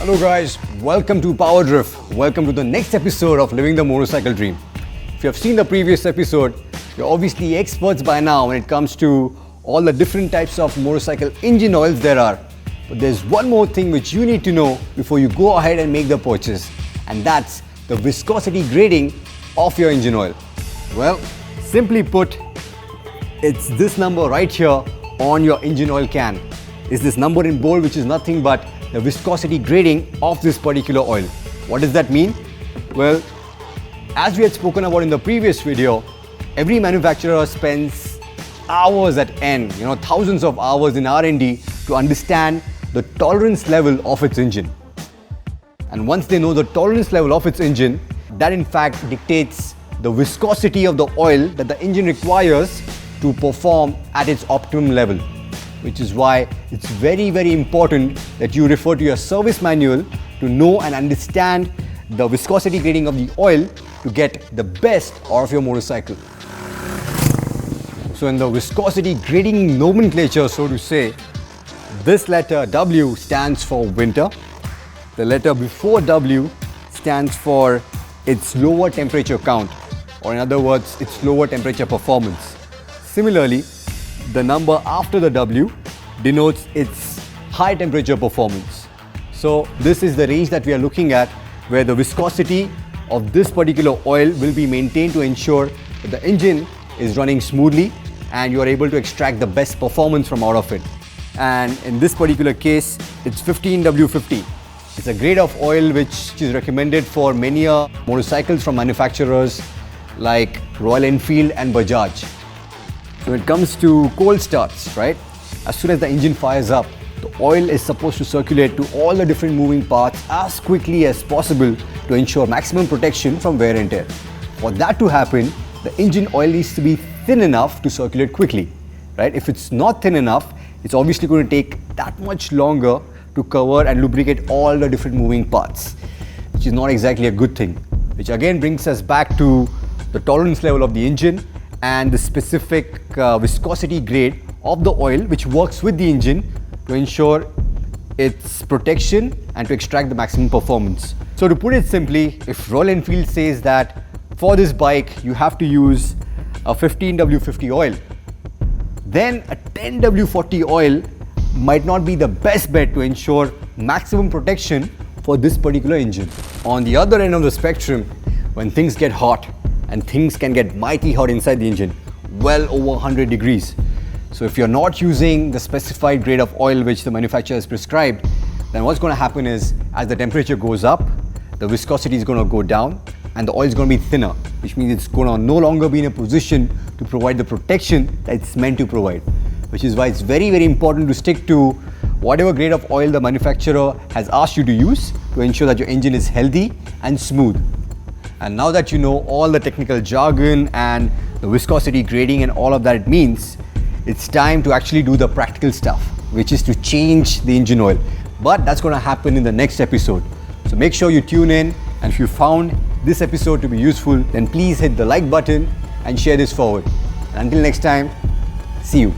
Hello guys, welcome to PowerDrift. Welcome to the next episode of Living the Motorcycle Dream. If you have seen the previous episode, you're obviously experts by now when it comes to all the different types of motorcycle engine oils there are. But there's one more thing which you need to know before you go ahead and make the purchase, and that's the viscosity grading of your engine oil. Well, simply put, it's this number right here on your engine oil can. It's this number in bold, which is nothing but the viscosity grading of this particular oil. What does that mean? Well, as we had spoken about in the previous video, every manufacturer spends hours at end, thousands of hours in R&D to understand the tolerance level of its engine. And once they know the tolerance level of its engine, that in fact dictates the viscosity of the oil that the engine requires to perform at its optimum level. Which is why it's very, very important that you refer to your service manual to know and understand the viscosity grading of the oil to get the best out of your motorcycle. So in the viscosity grading nomenclature, so to say, this letter W stands for winter. The letter before W stands for its lower temperature count, or in other words, its lower temperature performance. Similarly, the number after the W denotes its high temperature performance. So this is the range that we are looking at, where the viscosity of this particular oil will be maintained to ensure that the engine is running smoothly and you are able to extract the best performance from out of it. And in this particular case, it's 15W50. It's a grade of oil which is recommended for many motorcycles from manufacturers like Royal Enfield and Bajaj. When it comes to cold starts, right? As soon as the engine fires up, the oil is supposed to circulate to all the different moving parts as quickly as possible to ensure maximum protection from wear and tear. For that to happen, the engine oil needs to be thin enough to circulate quickly, right? If it's not thin enough, it's obviously going to take that much longer to cover and lubricate all the different moving parts, which is not exactly a good thing. Which again brings us back to the tolerance level of the engine and the specific viscosity grade of the oil which works with the engine to ensure its protection and to extract the maximum performance. So to put it simply, if Royal Enfield says that for this bike you have to use a 15W50 oil, then a 10W40 oil might not be the best bet to ensure maximum protection for this particular engine. On the other end of the spectrum, when things get hot, and things can get mighty hot inside the engine, well over 100 degrees. So if you're not using the specified grade of oil which the manufacturer has prescribed, then what's going to happen is, as the temperature goes up, the viscosity is going to go down and the oil is going to be thinner, which means it's going to no longer be in a position to provide the protection that it's meant to provide. Which is why it's very, very important to stick to whatever grade of oil the manufacturer has asked you to use to ensure that your engine is healthy and smooth. And now that you know all the technical jargon and the viscosity grading and all of that it means, it's time to actually do the practical stuff, which is to change the engine oil. But that's going to happen in the next episode. So make sure you tune in, and if you found this episode to be useful, then please hit the like button and share this forward. And until next time, see you.